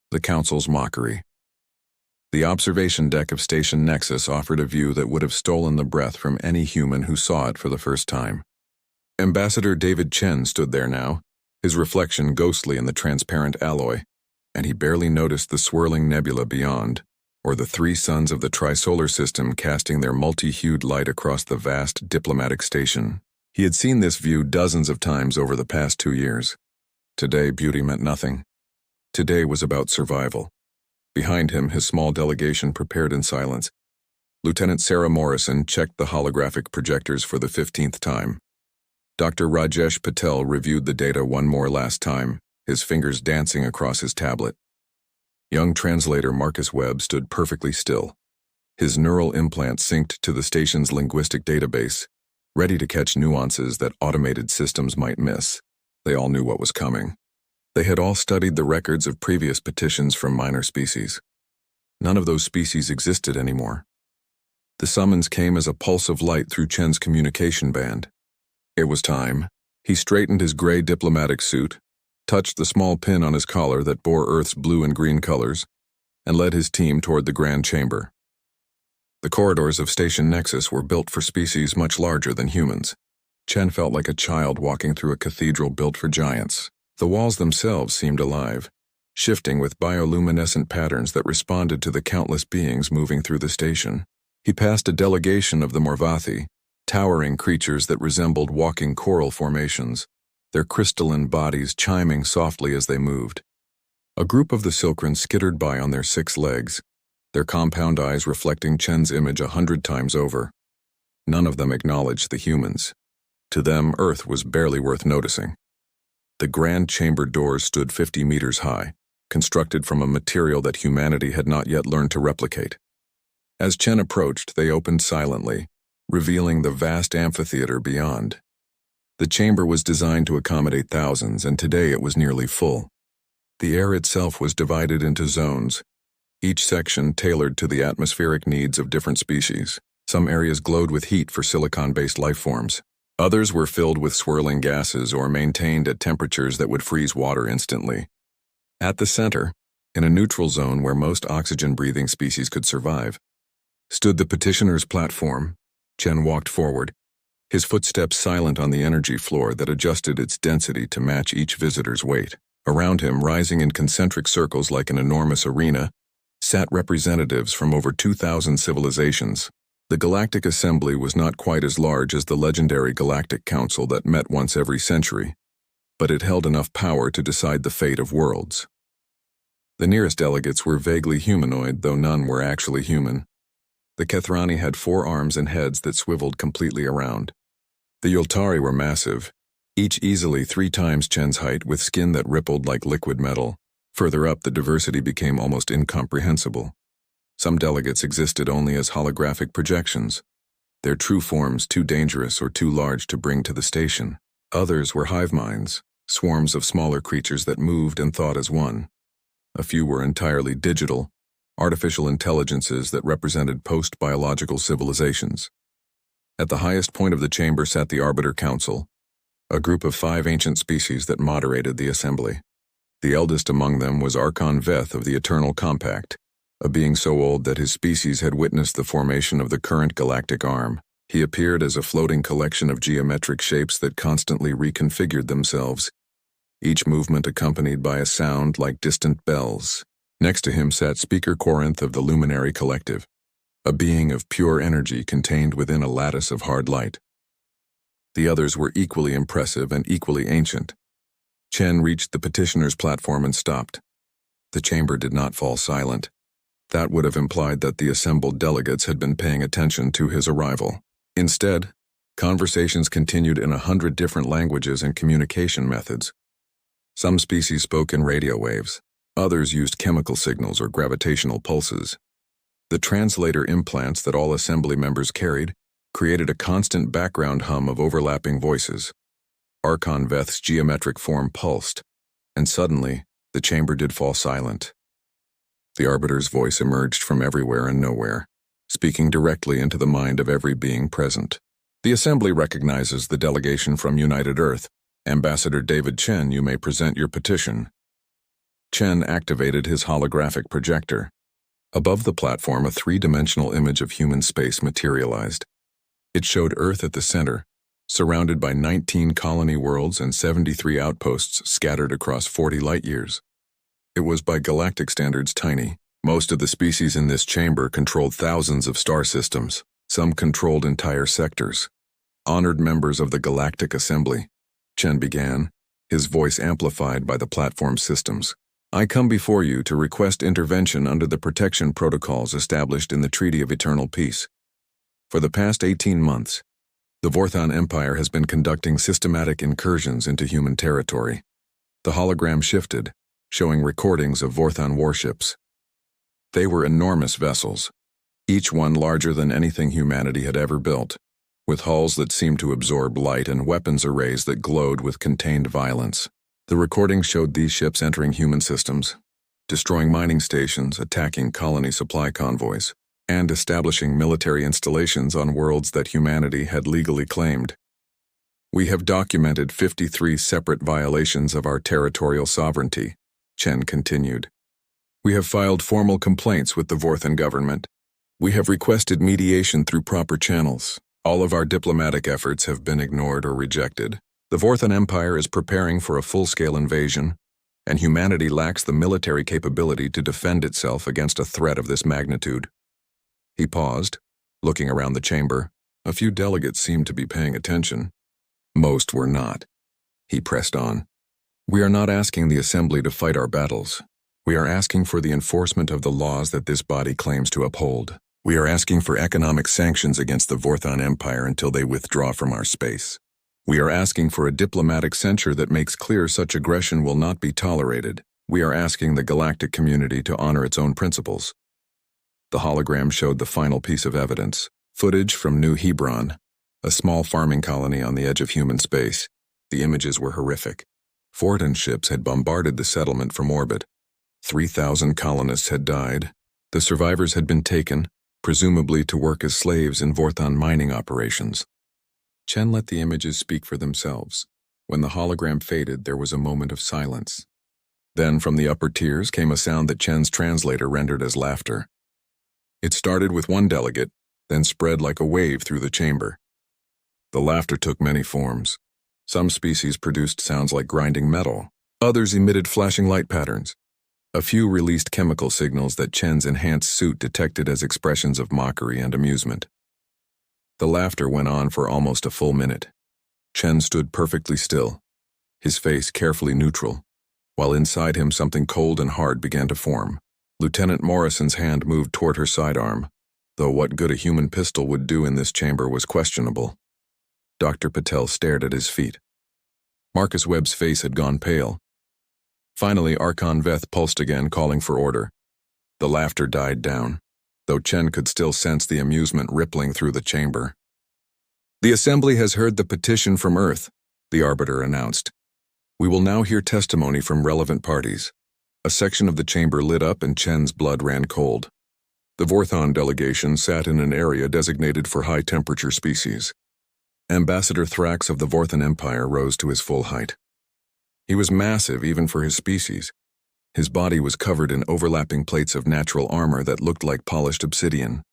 The Council's mockery. The observation deck of Station Nexus offered a view that would have stolen the breath from any human who saw it for the first time. Ambassador David Chen stood there now, his reflection ghostly in the transparent alloy, and he barely noticed the swirling nebula beyond, or the three suns of the trisolar system casting their multi-hued light across the vast diplomatic station. He had seen this view dozens of times over the past 2 years. Today, beauty meant nothing. Today was about survival. Behind him, his small delegation prepared in silence. Lieutenant Sarah Morrison checked the holographic projectors for the 15th time. Dr. Rajesh Patel reviewed the data one more last time, his fingers dancing across his tablet. Young translator Marcus Webb stood perfectly still. His neural implant synced to the station's linguistic database, ready to catch nuances that automated systems might miss. They all knew what was coming. They had all studied the records of previous petitions from minor species. None of those species existed anymore. The summons came as a pulse of light through Chen's communication band. It was time. He straightened his gray diplomatic suit, touched the small pin on his collar that bore Earth's blue and green colors, and led his team toward the Grand Chamber. The corridors of Station Nexus were built for species much larger than humans. Chen felt like a child walking through a cathedral built for giants. The walls themselves seemed alive, shifting with bioluminescent patterns that responded to the countless beings moving through the station. He passed a delegation of the Morvathi, towering creatures that resembled walking coral formations, their crystalline bodies chiming softly as they moved. A group of the Silkrans skittered by on their 6 legs, their compound eyes reflecting Chen's image 100 times over. None of them acknowledged the humans. To them, Earth was barely worth noticing. The grand chamber doors stood 50 meters high, constructed from a material that humanity had not yet learned to replicate. As Chen approached, they opened silently, revealing the vast amphitheater beyond. The chamber was designed to accommodate thousands, and today it was nearly full. The air itself was divided into zones, each section tailored to the atmospheric needs of different species. Some areas glowed with heat for silicon-based life forms. Others were filled with swirling gases or maintained at temperatures that would freeze water instantly. At the center, in a neutral zone where most oxygen-breathing species could survive, stood the petitioner's platform. Chen walked forward, his footsteps silent on the energy floor that adjusted its density to match each visitor's weight. Around him, rising in concentric circles like an enormous arena, sat representatives from over 2,000 civilizations. The Galactic Assembly was not quite as large as the legendary Galactic Council that met once every century, but it held enough power to decide the fate of worlds. The nearest delegates were vaguely humanoid, though none were actually human. The Kethrani had 4 arms and heads that swiveled completely around. The Yultari were massive, each easily 3 times Chen's height, with skin that rippled like liquid metal. Further up, the diversity became almost incomprehensible. Some delegates existed only as holographic projections, their true forms too dangerous or too large to bring to the station. Others were hive minds, swarms of smaller creatures that moved and thought as one. A few were entirely digital, artificial intelligences that represented post-biological civilizations. At the highest point of the chamber sat the Arbiter Council, a group of 5 ancient species that moderated the assembly. The eldest among them was Archon Veth of the Eternal Compact, a being so old that his species had witnessed the formation of the current galactic arm. He appeared as a floating collection of geometric shapes that constantly reconfigured themselves, each movement accompanied by a sound like distant bells. Next to him sat Speaker Corinth of the Luminary Collective, a being of pure energy contained within a lattice of hard light. The others were equally impressive and equally ancient. Chen reached the petitioner's platform and stopped. The chamber did not fall silent. That would have implied that the assembled delegates had been paying attention to his arrival. Instead, conversations continued in 100 different languages and communication methods. Some species spoke in radio waves. Others used chemical signals or gravitational pulses. The translator implants that all assembly members carried created a constant background hum of overlapping voices. Archon Veth's geometric form pulsed, and suddenly, the chamber did fall silent. The Arbiter's voice emerged from everywhere and nowhere, speaking directly into the mind of every being present. The Assembly recognizes the delegation from United Earth. Ambassador David Chen, you may present your petition. Chen activated his holographic projector. Above the platform, a three-dimensional image of human space materialized. It showed Earth at the center, surrounded by 19 colony worlds and 73 outposts scattered across 40 light-years. It was by galactic standards tiny. Most of the species in this chamber controlled thousands of star systems. Some controlled entire sectors. Honored members of the Galactic Assembly, Chen began, his voice amplified by the platform systems. I come before you to request intervention under the protection protocols established in the Treaty of Eternal Peace. For the past 18 months, the Vorthon Empire has been conducting systematic incursions into human territory. The hologram shifted, showing recordings of Vorthon warships. They were enormous vessels, each one larger than anything humanity had ever built, with hulls that seemed to absorb light and weapons arrays that glowed with contained violence. The recording showed these ships entering human systems, destroying mining stations, attacking colony supply convoys, and establishing military installations on worlds that humanity had legally claimed. We have documented 53 separate violations of our territorial sovereignty, Chen continued. We have filed formal complaints with the Vorthon government. We have requested mediation through proper channels. All of our diplomatic efforts have been ignored or rejected. The Vorthon Empire is preparing for a full-scale invasion, and humanity lacks the military capability to defend itself against a threat of this magnitude. He paused, looking around the chamber. A few delegates seemed to be paying attention. Most were not. He pressed on. We are not asking the Assembly to fight our battles. We are asking for the enforcement of the laws that this body claims to uphold. We are asking for economic sanctions against the Vorthon Empire until they withdraw from our space. We are asking for a diplomatic censure that makes clear such aggression will not be tolerated. We are asking the galactic community to honor its own principles. The hologram showed the final piece of evidence, footage from New Hebron, a small farming colony on the edge of human space. The images were horrific. Vorthon ships had bombarded the settlement from orbit. 3,000 colonists had died. The survivors had been taken, presumably to work as slaves in Vorthon mining operations. Chen let the images speak for themselves. When the hologram faded, there was a moment of silence. Then from the upper tiers came a sound that Chen's translator rendered as laughter. It started with one delegate, then spread like a wave through the chamber. The laughter took many forms. Some species produced sounds like grinding metal. Others emitted flashing light patterns. A few released chemical signals that Chen's enhanced suit detected as expressions of mockery and amusement. The laughter went on for almost a full minute. Chen stood perfectly still, his face carefully neutral, while inside him something cold and hard began to form. Lieutenant Morrison's hand moved toward her sidearm, though what good a human pistol would do in this chamber was questionable. Dr. Patel stared at his feet. Marcus Webb's face had gone pale. Finally, Archon Veth pulsed again, calling for order. The laughter died down, though Chen could still sense the amusement rippling through the chamber. The Assembly has heard the petition from Earth, the Arbiter announced. We will now hear testimony from relevant parties. A section of the chamber lit up and Chen's blood ran cold. The Vorthon delegation sat in an area designated for high-temperature species. Ambassador Thrax of the Vorthon Empire rose to his full height. He was massive even for his species. His body was covered in overlapping plates of natural armor that looked like polished obsidian.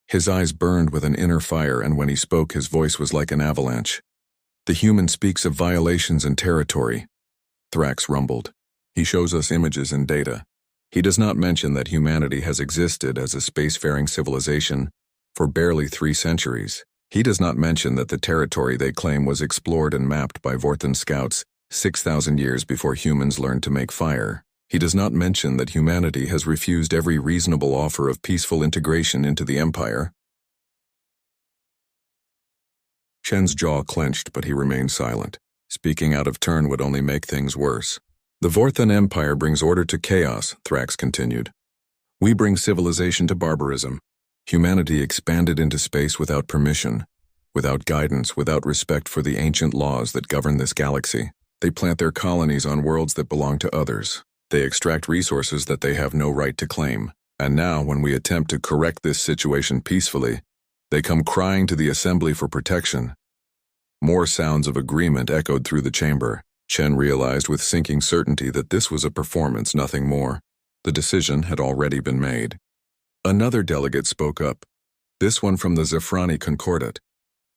His eyes burned with an inner fire, and when he spoke, his voice was like an avalanche. The human speaks of violations and territory, Thrax rumbled. He shows us images and data. He does not mention that humanity has existed as a spacefaring civilization for barely 3 centuries. He does not mention that the territory they claim was explored and mapped by Vorthon scouts 6,000 years before humans learned to make fire. He does not mention that humanity has refused every reasonable offer of peaceful integration into the Empire. Chen's jaw clenched, but he remained silent. Speaking out of turn would only make things worse. The Vorthon Empire brings order to chaos, Thrax continued. We bring civilization to barbarism. Humanity expanded into space without permission, without guidance, without respect for the ancient laws that govern this galaxy. They plant their colonies on worlds that belong to others. They extract resources that they have no right to claim. And now, when we attempt to correct this situation peacefully, they come crying to the Assembly for protection. More sounds of agreement echoed through the chamber. Chen realized with sinking certainty that this was a performance, nothing more. The decision had already been made. Another delegate spoke up, this one from the Zafrani Concordat.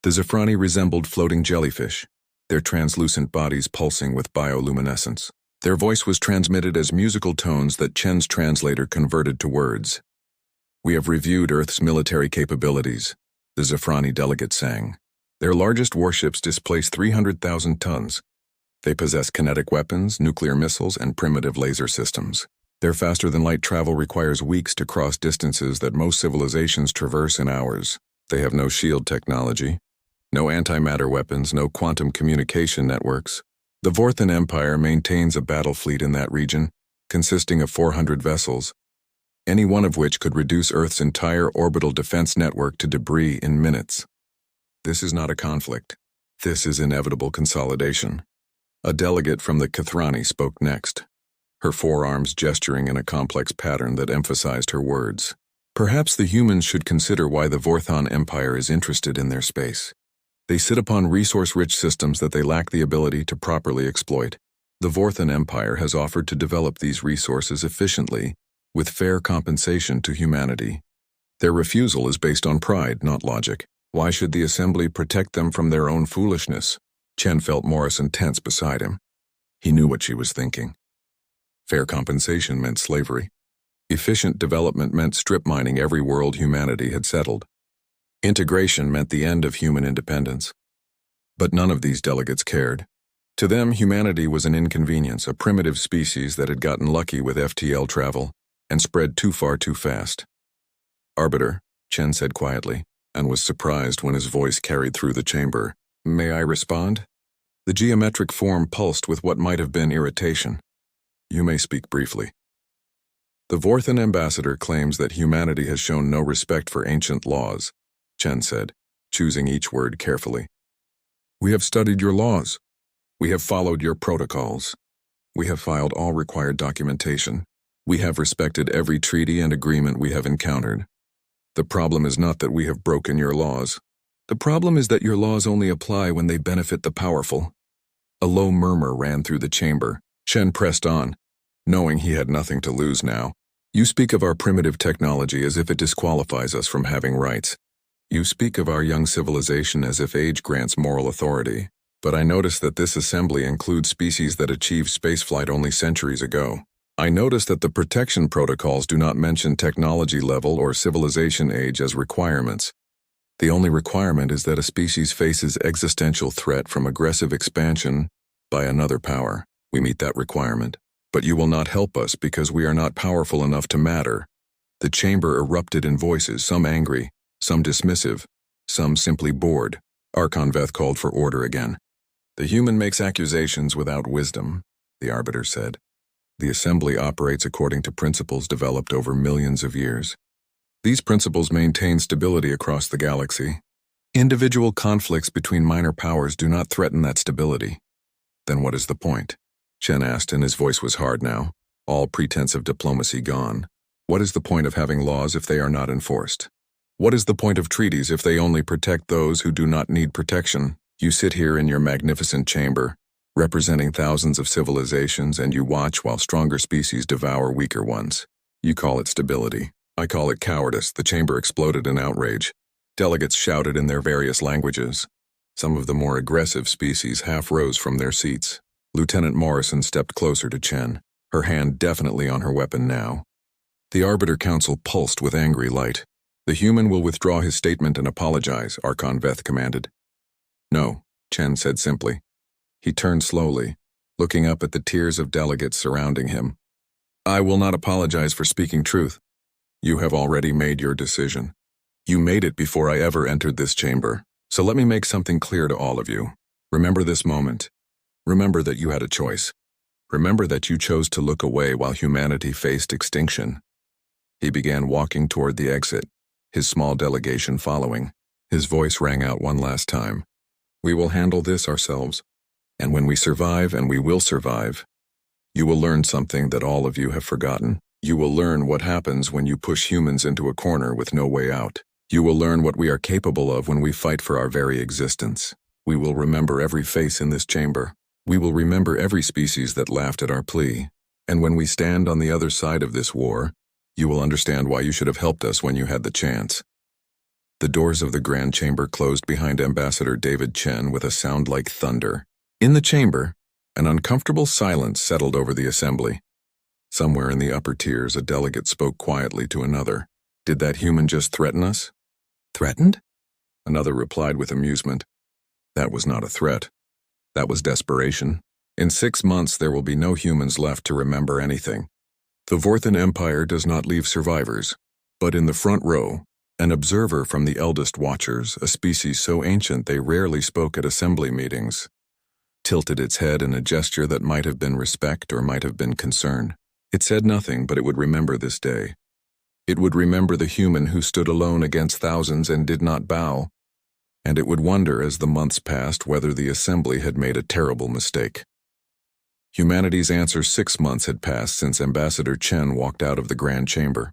The Zafrani resembled floating jellyfish, their translucent bodies pulsing with bioluminescence. Their voice was transmitted as musical tones that Chen's translator converted to words. We have reviewed Earth's military capabilities, the Zafrani delegate sang. Their largest warships displace 300,000 tons. They possess kinetic weapons, nuclear missiles, and primitive laser systems. Their faster-than-light travel requires weeks to cross distances that most civilizations traverse in hours. They have no shield technology, no antimatter weapons, no quantum communication networks. The Vorthan Empire maintains a battle fleet in that region, consisting of 400 vessels, any one of which could reduce Earth's entire orbital defense network to debris in minutes. This is not a conflict. This is inevitable consolidation. A delegate from the Kathrani spoke next, her forearms gesturing in a complex pattern that emphasized her words. Perhaps the humans should consider why the Vorthan Empire is interested in their space. They sit upon resource-rich systems that they lack the ability to properly exploit. The Vorthan Empire has offered to develop these resources efficiently, with fair compensation to humanity. Their refusal is based on pride, not logic. Why should the Assembly protect them from their own foolishness? Chen felt Morrison tense beside him. He knew what she was thinking. Fair compensation meant slavery. Efficient development meant strip mining every world humanity had settled. Integration meant the end of human independence. But none of these delegates cared. To them, humanity was an inconvenience, a primitive species that had gotten lucky with FTL travel and spread too far too fast. Arbiter, Chen said quietly, and was surprised when his voice carried through the chamber. May I respond? The geometric form pulsed with what might have been irritation. You may speak briefly. The Vorthan ambassador claims that humanity has shown no respect for ancient laws, Chen said, choosing each word carefully. We have studied your laws. We have followed your protocols. We have filed all required documentation. We have respected every treaty and agreement we have encountered. The problem is not that we have broken your laws. The problem is that your laws only apply when they benefit the powerful. A low murmur ran through the chamber. Chen pressed on, knowing he had nothing to lose now. You speak of our primitive technology as if it disqualifies us from having rights. You speak of our young civilization as if age grants moral authority. But I notice that this assembly includes species that achieved spaceflight only centuries ago. I notice that the protection protocols do not mention technology level or civilization age as requirements. The only requirement is that a species faces existential threat from aggressive expansion by another power. We meet that requirement. But you will not help us because we are not powerful enough to matter. The chamber erupted in voices, some angry, some dismissive, some simply bored. Archon Veth called for order again. The human makes accusations without wisdom, the Arbiter said. The Assembly operates according to principles developed over millions of years. These principles maintain stability across the galaxy. Individual conflicts between minor powers do not threaten that stability. Then what is the point? Chen asked, and his voice was hard now, all pretense of diplomacy gone. What is the point of having laws if they are not enforced? What is the point of treaties if they only protect those who do not need protection? You sit here in your magnificent chamber, representing thousands of civilizations, and you watch while stronger species devour weaker ones. You call it stability. I call it cowardice. The chamber exploded in outrage. Delegates shouted in their various languages. Some of the more aggressive species half rose from their seats. Lieutenant Morrison stepped closer to Chen, her hand definitely on her weapon now. The Arbiter Council pulsed with angry light. The human will withdraw his statement and apologize, Archon Veth commanded. No, Chen said simply. He turned slowly, looking up at the tiers of delegates surrounding him. I will not apologize for speaking truth. You have already made your decision. You made it before I ever entered this chamber. So let me make something clear to all of you. Remember this moment. Remember that you had a choice. Remember that you chose to look away while humanity faced extinction. He began walking toward the exit, his small delegation following. His voice rang out one last time. We will handle this ourselves. And when we survive, and we will survive, you will learn something that all of you have forgotten. You will learn what happens when you push humans into a corner with no way out. You will learn what we are capable of when we fight for our very existence. We will remember every face in this chamber. We will remember every species that laughed at our plea, and when we stand on the other side of this war, you will understand why you should have helped us when you had the chance." The doors of the Grand Chamber closed behind Ambassador David Chen with a sound like thunder. In the chamber, an uncomfortable silence settled over the assembly. Somewhere in the upper tiers, a delegate spoke quietly to another. "Did that human just threaten us?" "Threatened?" Another replied with amusement. "That was not a threat. That was desperation. In 6 months there will be no humans left to remember anything. The Vorthan Empire does not leave survivors, but in the front row, an observer from the eldest Watchers, a species so ancient they rarely spoke at assembly meetings, tilted its head in a gesture that might have been respect or might have been concern. It said nothing, but it would remember this day. It would remember the human who stood alone against thousands and did not bow, and it would wonder as the months passed whether the assembly had made a terrible mistake. Humanity's answer: 6 months had passed since Ambassador Chen walked out of the Grand Chamber.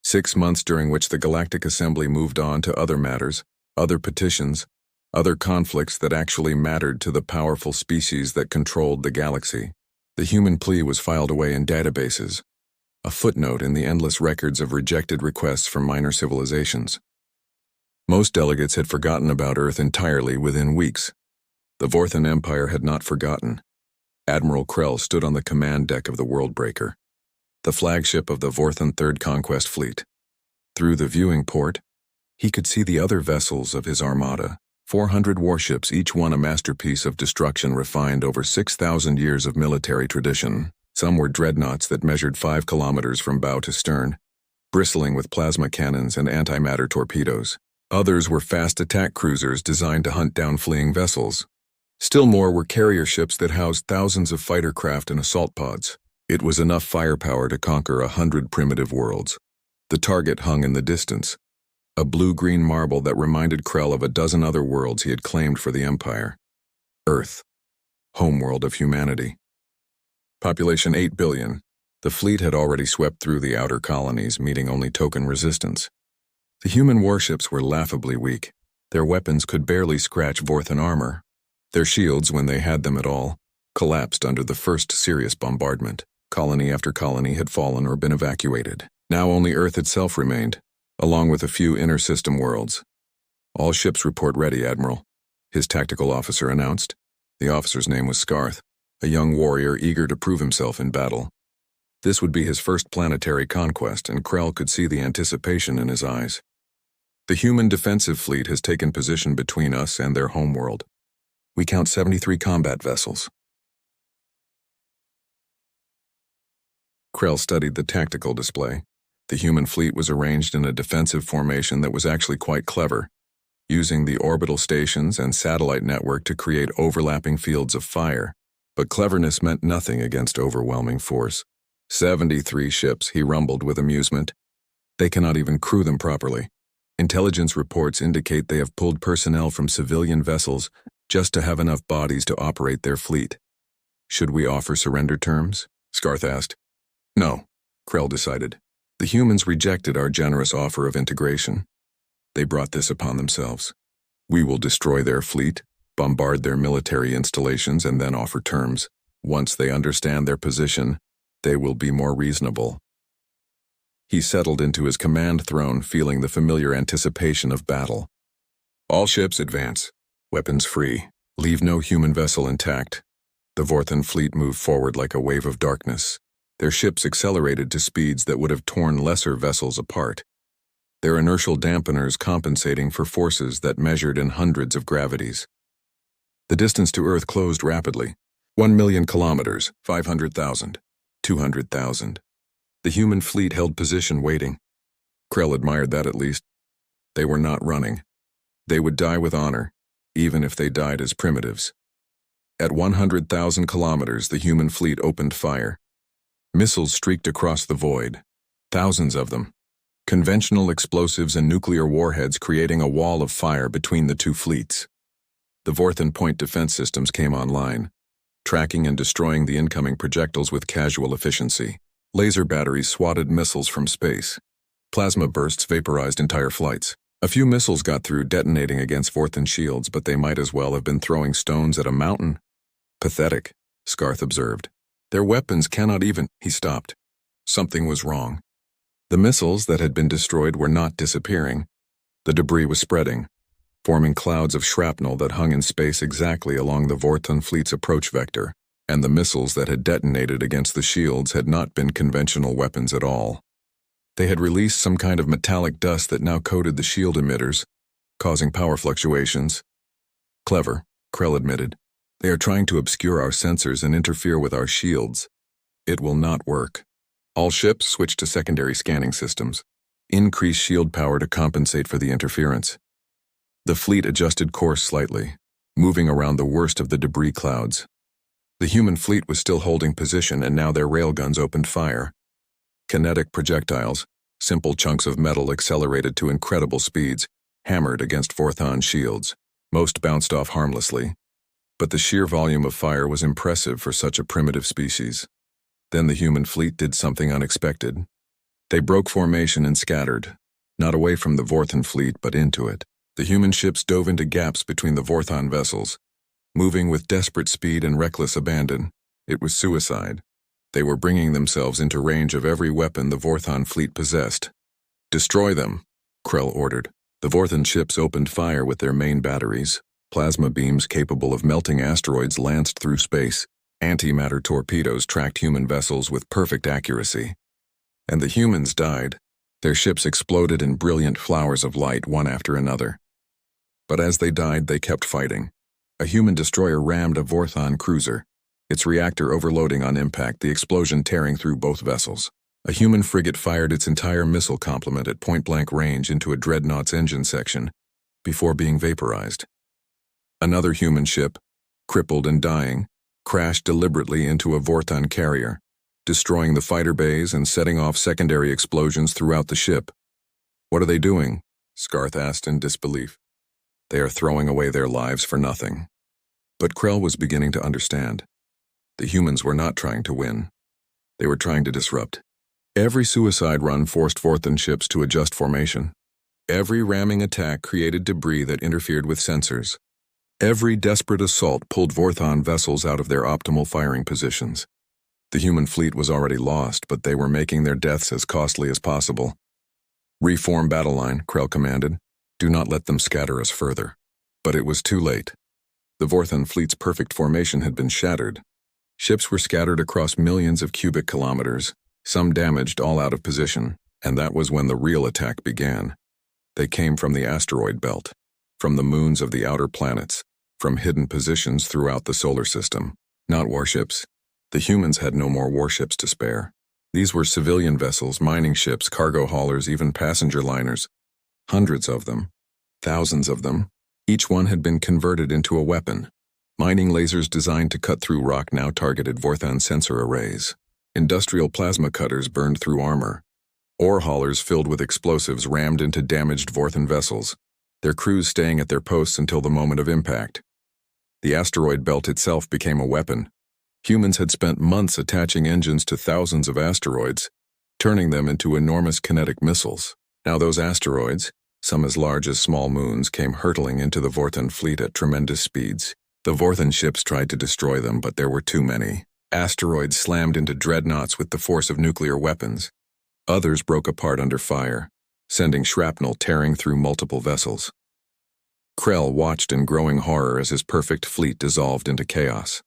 6 months during which the Galactic Assembly moved on to other matters, other petitions, other conflicts that actually mattered to the powerful species that controlled the galaxy. The human plea was filed away in databases, a footnote in the endless records of rejected requests from minor civilizations. Most delegates had forgotten about Earth entirely within weeks. The Vorthan Empire had not forgotten. Admiral Krell stood on the command deck of the Worldbreaker, the flagship of the Vorthan Third Conquest Fleet. Through the viewing port, he could see the other vessels of his armada, 400 warships, each one a masterpiece of destruction refined over 6,000 years of military tradition. Some were dreadnoughts that measured 5 kilometers from bow to stern, bristling with plasma cannons and antimatter torpedoes. Others were fast attack cruisers designed to hunt down fleeing vessels. Still more were carrier ships that housed thousands of fighter craft and assault pods. It was enough firepower to conquer 100 primitive worlds. The target hung in the distance, a blue-green marble that reminded Krell of a dozen other worlds he had claimed for the Empire. Earth, homeworld of humanity. Population 8 billion. The fleet had already swept through the outer colonies, meeting only token resistance. The human warships were laughably weak. Their weapons could barely scratch Vorthan armor. Their shields, when they had them at all, collapsed under the first serious bombardment. Colony after colony had fallen or been evacuated. Now only Earth itself remained, along with a few inter-system worlds. "All ships report ready, Admiral," his tactical officer announced. The officer's name was Scarth, a young warrior eager to prove himself in battle. This would be his first planetary conquest, and Krell could see the anticipation in his eyes. "The human defensive fleet has taken position between us and their homeworld. We count 73 combat vessels." Krell studied the tactical display. The human fleet was arranged in a defensive formation that was actually quite clever, using the orbital stations and satellite network to create overlapping fields of fire. But cleverness meant nothing against overwhelming force. 73 ships, he rumbled with amusement. They cannot even crew them properly. Intelligence reports indicate they have pulled personnel from civilian vessels just to have enough bodies to operate their fleet. "Should we offer surrender terms?" Scarth asked. "No," Krell decided. "The humans rejected our generous offer of integration. They brought this upon themselves. We will destroy their fleet, bombard their military installations, and then offer terms. Once they understand their position, they will be more reasonable." He settled into his command throne, feeling the familiar anticipation of battle. "All ships advance. Weapons free. Leave no human vessel intact." The Vorthan fleet moved forward like a wave of darkness. Their ships accelerated to speeds that would have torn lesser vessels apart, their inertial dampeners compensating for forces that measured in hundreds of gravities. The distance to Earth closed rapidly. 1,000,000 kilometers, 500,000, 200,000. The human fleet held position waiting. Krell admired that at least. They were not running. They would die with honor, even if they died as primitives. At 100,000 kilometers, the human fleet opened fire. Missiles streaked across the void, thousands of them. Conventional explosives and nuclear warheads creating a wall of fire between the two fleets. The Vorthan point defense systems came online, tracking and destroying the incoming projectiles with casual efficiency. Laser batteries swatted missiles from space. Plasma bursts vaporized entire flights. A few missiles got through, detonating against Vorthan shields, but they might as well have been throwing stones at a mountain. Pathetic, Scarth observed. Their weapons cannot even— He stopped. Something was wrong. The missiles that had been destroyed were not disappearing. The debris was spreading, forming clouds of shrapnel that hung in space exactly along the Vorton fleet's approach vector, and the missiles that had detonated against the shields had not been conventional weapons at all. They had released some kind of metallic dust that now coated the shield emitters, causing power fluctuations. Clever, Krell admitted. They are trying to obscure our sensors and interfere with our shields. It will not work. All ships switch to secondary scanning systems. Increase shield power to compensate for the interference. The fleet adjusted course slightly, moving around the worst of the debris clouds. The human fleet was still holding position, and now their railguns opened fire. Kinetic projectiles, simple chunks of metal accelerated to incredible speeds, hammered against Vorthon shields. Most bounced off harmlessly, but the sheer volume of fire was impressive for such a primitive species. Then the human fleet did something unexpected. They broke formation and scattered, not away from the Vorthon fleet but into it. The human ships dove into gaps between the Vorthon vessels, moving with desperate speed and reckless abandon. It was suicide. They were bringing themselves into range of every weapon the Vorthon fleet possessed. Destroy them, Krell ordered. The Vorthon ships opened fire with their main batteries. Plasma beams capable of melting asteroids lanced through space. Antimatter torpedoes tracked human vessels with perfect accuracy. And the humans died. Their ships exploded in brilliant flowers of light one after another. But as they died, they kept fighting. A human destroyer rammed a Vorthon cruiser, its reactor overloading on impact, the explosion tearing through both vessels. A human frigate fired its entire missile complement at point-blank range into a dreadnought's engine section before being vaporized. Another human ship, crippled and dying, crashed deliberately into a Vorthon carrier, destroying the fighter bays and setting off secondary explosions throughout the ship. What are they doing? Scarth asked in disbelief. They are throwing away their lives for nothing. But Krell was beginning to understand. The humans were not trying to win. They were trying to disrupt. Every suicide run forced Vorthon ships to adjust formation. Every ramming attack created debris that interfered with sensors. Every desperate assault pulled Vorthon vessels out of their optimal firing positions. The human fleet was already lost, but they were making their deaths as costly as possible. Reform battle line, Krell commanded. Do not let them scatter us further. But it was too late. The Vorthon fleet's perfect formation had been shattered. Ships were scattered across millions of cubic kilometers, some damaged, all out of position, and that was when the real attack began. They came from the asteroid belt, from the moons of the outer planets, from hidden positions throughout the solar system. Not warships. The humans had no more warships to spare. These were civilian vessels, mining ships, cargo haulers, even passenger liners. Hundreds of them. Thousands of them. Each one had been converted into a weapon. Mining lasers designed to cut through rock now targeted Vorthon sensor arrays. Industrial plasma cutters burned through armor. Ore haulers filled with explosives rammed into damaged Vorthon vessels, their crews staying at their posts until the moment of impact. The asteroid belt itself became a weapon. Humans had spent months attaching engines to thousands of asteroids, turning them into enormous kinetic missiles. Now those asteroids, some as large as small moons, came hurtling into the Vorthon fleet at tremendous speeds. The Vorthon ships tried to destroy them, but there were too many. Asteroids slammed into dreadnoughts with the force of nuclear weapons. Others broke apart under fire, sending shrapnel tearing through multiple vessels. Krell watched in growing horror as his perfect fleet dissolved into chaos.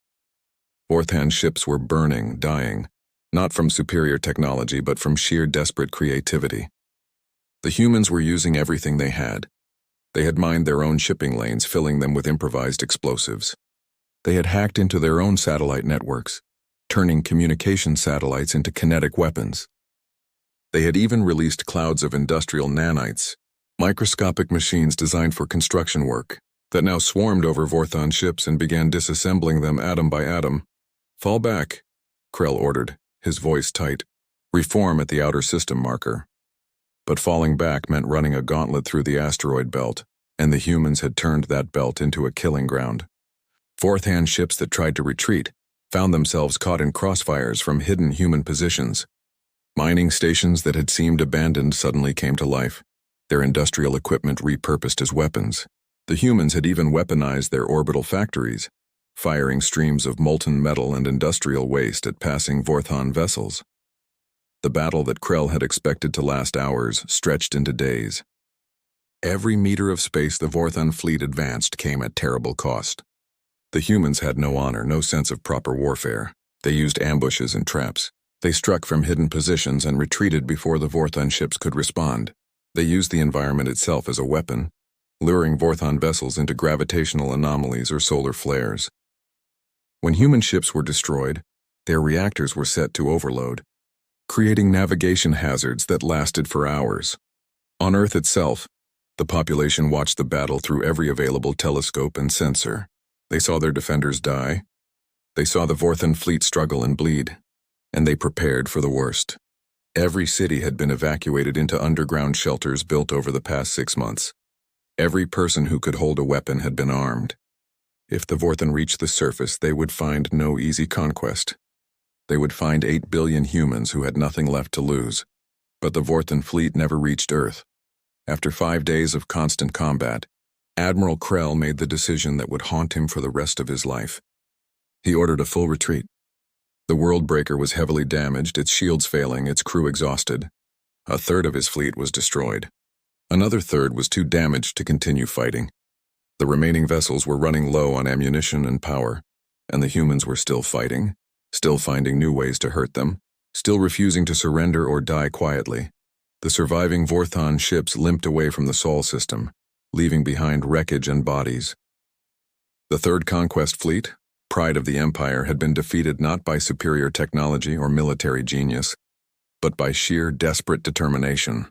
Vorthon ships were burning, dying, not from superior technology but from sheer desperate creativity. The humans were using everything they had. They had mined their own shipping lanes, filling them with improvised explosives. They had hacked into their own satellite networks, turning communication satellites into kinetic weapons. They had even released clouds of industrial nanites, microscopic machines designed for construction work, that now swarmed over Vorthon ships and began disassembling them atom by atom. Fall back, Krell ordered, his voice tight. Reform at the outer system marker. But falling back meant running a gauntlet through the asteroid belt, and the humans had turned that belt into a killing ground. Vorthon ships that tried to retreat found themselves caught in crossfires from hidden human positions. Mining stations that had seemed abandoned suddenly came to life, their industrial equipment repurposed as weapons. The humans had even weaponized their orbital factories, firing streams of molten metal and industrial waste at passing Vorthon vessels. The battle that Krell had expected to last hours stretched into days. Every meter of space the Vorthon fleet advanced came at terrible cost. The humans had no honor, no sense of proper warfare. They used ambushes and traps. They struck from hidden positions and retreated before the Vorthon ships could respond. They used the environment itself as a weapon, luring Vorthon vessels into gravitational anomalies or solar flares. When human ships were destroyed, their reactors were set to overload, creating navigation hazards that lasted for hours. On Earth itself, the population watched the battle through every available telescope and sensor. They saw their defenders die. They saw the Vorthon fleet struggle and bleed, and they prepared for the worst. Every city had been evacuated into underground shelters built over the past 6 months. Every person who could hold a weapon had been armed. If the Vorthon reached the surface, they would find no easy conquest. They would find 8 billion humans who had nothing left to lose. But the Vorthon fleet never reached Earth. After 5 days of constant combat, Admiral Krell made the decision that would haunt him for the rest of his life. He ordered a full retreat. The World Breaker was heavily damaged, its shields failing, its crew exhausted. A third of his fleet was destroyed. Another third was too damaged to continue fighting. The remaining vessels were running low on ammunition and power, and the humans were still fighting, still finding new ways to hurt them, still refusing to surrender or die quietly. The surviving Vorthon ships limped away from the Sol system, leaving behind wreckage and bodies. The Third Conquest Fleet, pride of the Empire, had been defeated not by superior technology or military genius, but by sheer desperate determination.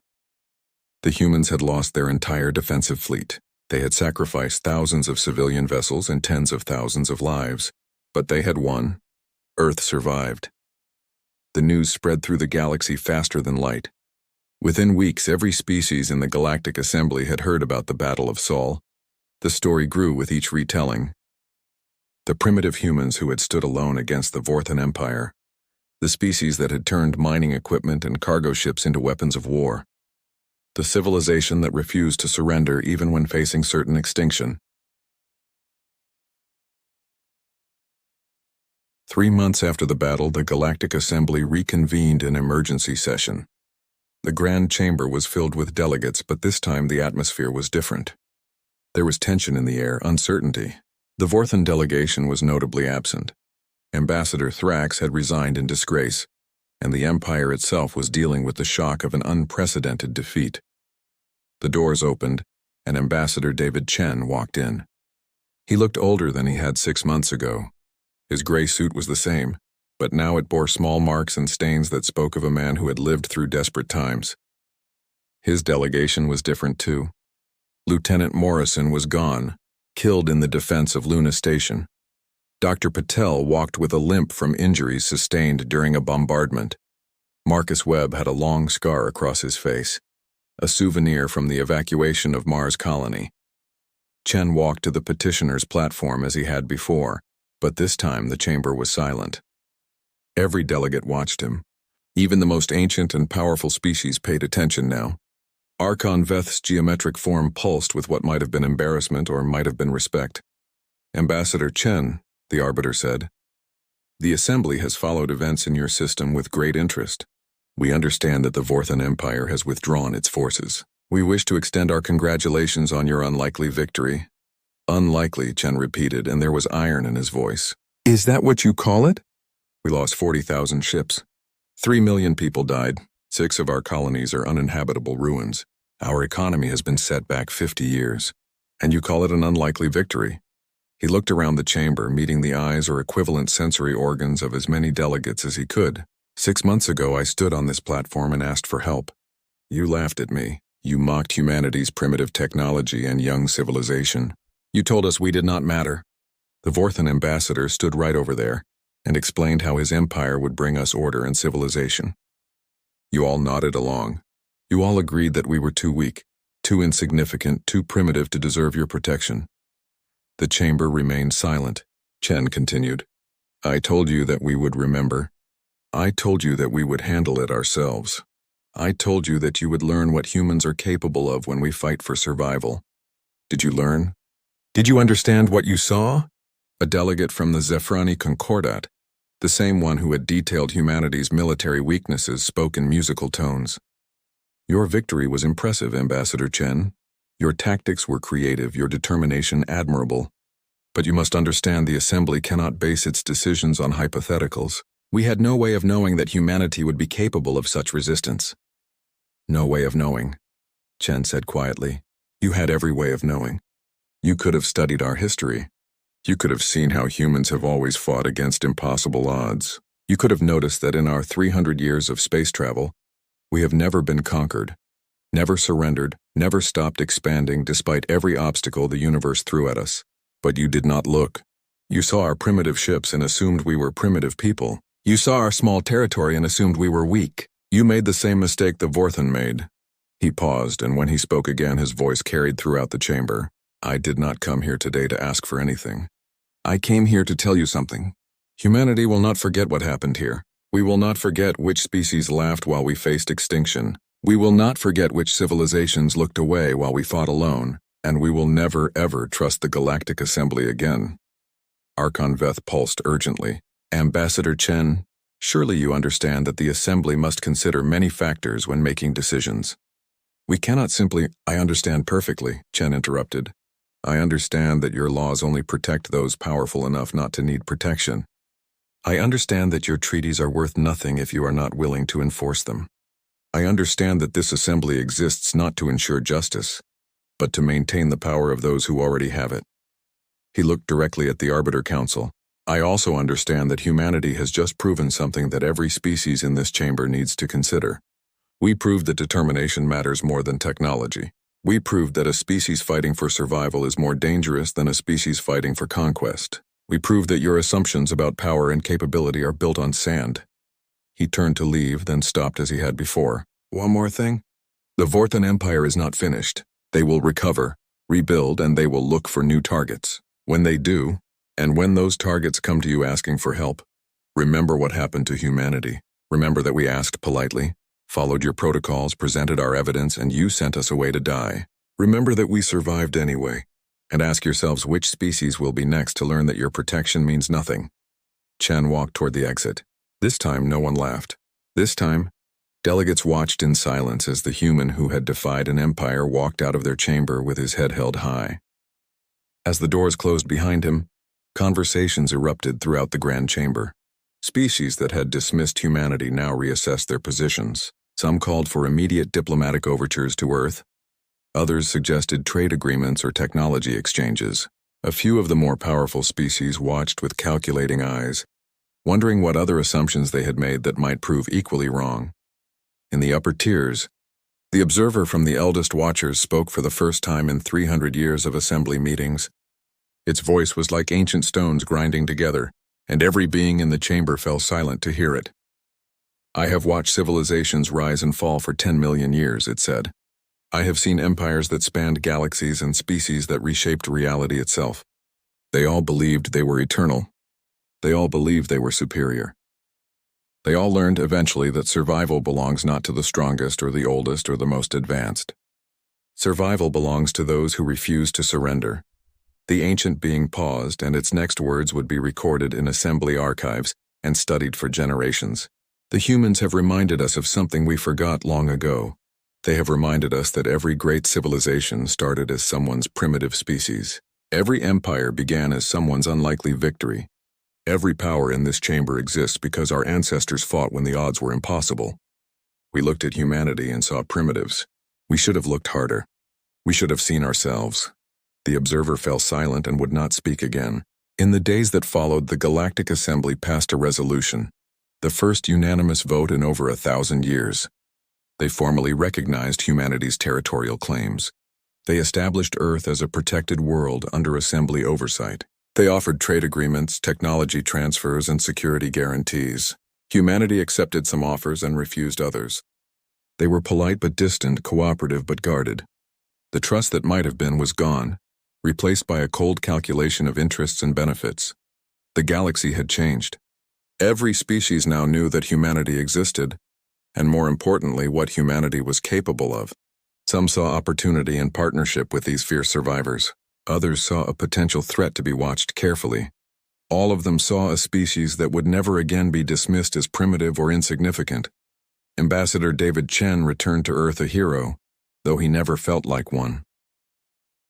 The humans had lost their entire defensive fleet. They had sacrificed thousands of civilian vessels and tens of thousands of lives, but they had won. Earth survived. The news spread through the galaxy faster than light. Within weeks, every species in the Galactic Assembly had heard about the Battle of Sol. The story grew with each retelling. The primitive humans who had stood alone against the Vorthon Empire. The species that had turned mining equipment and cargo ships into weapons of war. The civilization that refused to surrender even when facing certain extinction. 3 months after the battle, the Galactic Assembly reconvened in emergency session. The Grand Chamber was filled with delegates, but this time the atmosphere was different. There was tension in the air, uncertainty. The Vorthon delegation was notably absent. Ambassador Thrax had resigned in disgrace, and the Empire itself was dealing with the shock of an unprecedented defeat. The doors opened, and Ambassador David Chen walked in. He looked older than he had 6 months ago. His gray suit was the same, but now it bore small marks and stains that spoke of a man who had lived through desperate times. His delegation was different too. Lieutenant Morrison was gone, killed in the defense of Luna Station. Dr. Patel walked with a limp from injuries sustained during a bombardment. Marcus Webb had a long scar across his face, a souvenir from the evacuation of Mars Colony. Chen walked to the petitioner's platform as he had before, but this time the chamber was silent. Every delegate watched him. Even the most ancient and powerful species paid attention now. Archon Veth's geometric form pulsed with what might have been embarrassment or might have been respect. Ambassador Chen, the Arbiter said, the Assembly has followed events in your system with great interest. We understand that the Vorthon Empire has withdrawn its forces. We wish to extend our congratulations on your unlikely victory. Unlikely, Chen repeated, and there was iron in his voice. Is that what you call it? We lost 40,000 ships. 3 million people died. 6 of our colonies are uninhabitable ruins. Our economy has been set back 50 years. And you call it an unlikely victory? He looked around the chamber, meeting the eyes or equivalent sensory organs of as many delegates as he could. 6 months ago, I stood on this platform and asked for help. You laughed at me. You mocked humanity's primitive technology and young civilization. You told us we did not matter. The Vorthon ambassador stood right over there and explained how his empire would bring us order and civilization. You all nodded along. You all agreed that we were too weak, too insignificant, too primitive to deserve your protection. The chamber remained silent. Chen continued. I told you that we would remember. I told you that we would handle it ourselves. I told you that you would learn what humans are capable of when we fight for survival. Did you learn? Did you understand what you saw? A delegate from the Zephrani Concordat, the same one who had detailed humanity's military weaknesses, spoke in musical tones. Your victory was impressive, Ambassador Chen. Your tactics were creative, your determination admirable. But you must understand the Assembly cannot base its decisions on hypotheticals. We had no way of knowing that humanity would be capable of such resistance. No way of knowing, Chen said quietly. You had every way of knowing. You could have studied our history. You could have seen how humans have always fought against impossible odds. You could have noticed that in our 300 years of space travel, we have never been conquered, never surrendered, never stopped expanding despite every obstacle the universe threw at us. But you did not look. You saw our primitive ships and assumed we were primitive people. You saw our small territory and assumed we were weak. You made the same mistake the Vorthan made. He paused, and when he spoke again, his voice carried throughout the chamber. I did not come here today to ask for anything. I came here to tell you something. Humanity will not forget what happened here. We will not forget which species laughed while we faced extinction. We will not forget which civilizations looked away while we fought alone. And we will never, ever trust the Galactic Assembly again. Archon Veth pulsed urgently. Ambassador Chen, surely you understand that the Assembly must consider many factors when making decisions. We cannot simply— I understand perfectly, Chen interrupted. I understand that your laws only protect those powerful enough not to need protection. I understand that your treaties are worth nothing if you are not willing to enforce them. I understand that this Assembly exists not to ensure justice, but to maintain the power of those who already have it. He looked directly at the Arbiter Council. I also understand that humanity has just proven something that every species in this chamber needs to consider. We proved that determination matters more than technology. We proved that a species fighting for survival is more dangerous than a species fighting for conquest. We proved that your assumptions about power and capability are built on sand. He turned to leave, then stopped as he had before. One more thing. The Vorthan Empire is not finished. They will recover, rebuild, and they will look for new targets. When they do, and when those targets come to you asking for help, remember what happened to humanity. Remember that we asked politely, followed your protocols, presented our evidence, and you sent us away to die. Remember that we survived anyway, and ask yourselves which species will be next to learn that your protection means nothing. Chen walked toward the exit. This time, no one laughed. This time, delegates watched in silence as the human who had defied an empire walked out of their chamber with his head held high. As the doors closed behind him, conversations erupted throughout the grand chamber. Species that had dismissed humanity now reassessed their positions. Some called for immediate diplomatic overtures to Earth. Others suggested trade agreements or technology exchanges. A few of the more powerful species watched with calculating eyes, wondering what other assumptions they had made that might prove equally wrong. In the upper tiers, the observer from the eldest watchers spoke for the first time in 300 years of assembly meetings. Its voice was like ancient stones grinding together, and every being in the chamber fell silent to hear it. I have watched civilizations rise and fall for 10 million years, it said. I have seen empires that spanned galaxies and species that reshaped reality itself. They all believed they were eternal. They all believed they were superior. They all learned eventually that survival belongs not to the strongest or the oldest or the most advanced. Survival belongs to those who refuse to surrender. The ancient being paused, and its next words would be recorded in assembly archives and studied for generations. The humans have reminded us of something we forgot long ago. They have reminded us that every great civilization started as someone's primitive species. Every empire began as someone's unlikely victory. Every power in this chamber exists because our ancestors fought when the odds were impossible. We looked at humanity and saw primitives. We should have looked harder. We should have seen ourselves. The observer fell silent and would not speak again. In the days that followed, the Galactic Assembly passed a resolution, the first unanimous vote in over 1,000 years. They formally recognized humanity's territorial claims. They established Earth as a protected world under Assembly oversight. They offered trade agreements, technology transfers, and security guarantees. Humanity accepted some offers and refused others. They were polite but distant, cooperative but guarded. The trust that might have been was gone, replaced by a cold calculation of interests and benefits. The galaxy had changed. Every species now knew that humanity existed, and more importantly, what humanity was capable of. Some saw opportunity and partnership with these fierce survivors. Others saw a potential threat to be watched carefully. All of them saw a species that would never again be dismissed as primitive or insignificant. Ambassador David Chen returned to Earth a hero, though he never felt like one.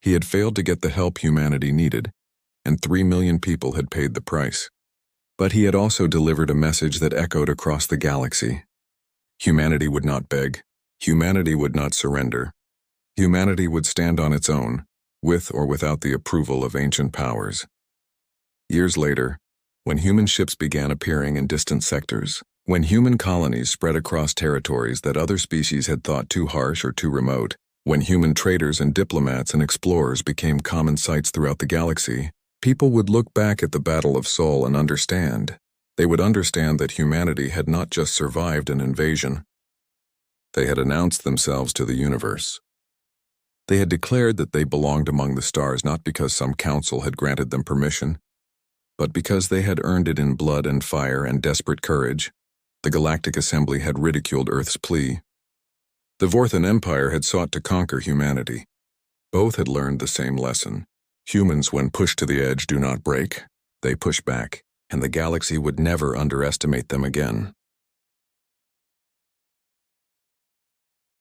He had failed to get the help humanity needed, and 3 million people had paid the price. But he had also delivered a message that echoed across the galaxy. Humanity would not beg. Humanity would not surrender. Humanity would stand on its own, with or without the approval of ancient powers. Years later, when human ships began appearing in distant sectors, when human colonies spread across territories that other species had thought too harsh or too remote, when human traders and diplomats and explorers became common sights throughout the galaxy, people would look back at the Battle of Sol and understand. They would understand that humanity had not just survived an invasion. They had announced themselves to the universe. They had declared that they belonged among the stars not because some council had granted them permission, but because they had earned it in blood and fire and desperate courage. The Galactic Assembly had ridiculed Earth's plea. The Vorthan Empire had sought to conquer humanity. Both had learned the same lesson. Humans, when pushed to the edge, do not break. They push back, and the galaxy would never underestimate them again.